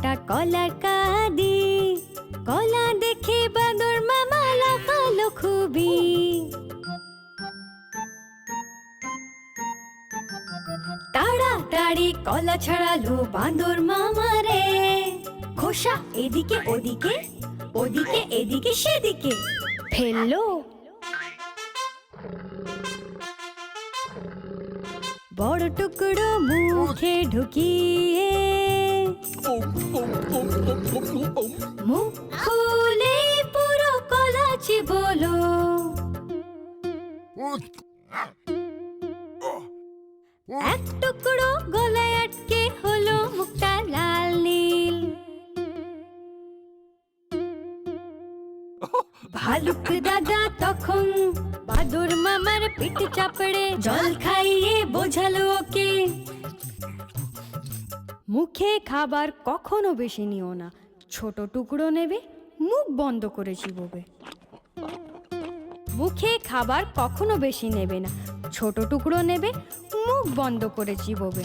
একটা কলার কাঁদি, কলা দেখে বাঁদর মামা লাফালো খুবই। তাড়াতাড়ি কলা ছাড়ালো বাঁদর মামা রে। খোসা এদিকে ওদিকে, ওদিকে এদিকে সেদিকে ফেললো। বড় টুকরো মুখে ঢুকিয়ে মুখ খুলে পুরো কলা চিবোলো। এক টুকরো গলায় আটকে হলো মুখটা লাল নীল। ভালুক দাদা তখন বাদুর মামার পিঠ চাপড়ে জল খাইয়ে বোঝালো ওকে, মুখে খাবার কখনো বেশি নিও না, ছোট টুকরো নেবে, মুখ বন্ধ করে চিবোবে। মুখে খাবার কখনো বেশি নেবে না, ছোট টুকরো নেবে, মুখ বন্ধ করে চিবোবে।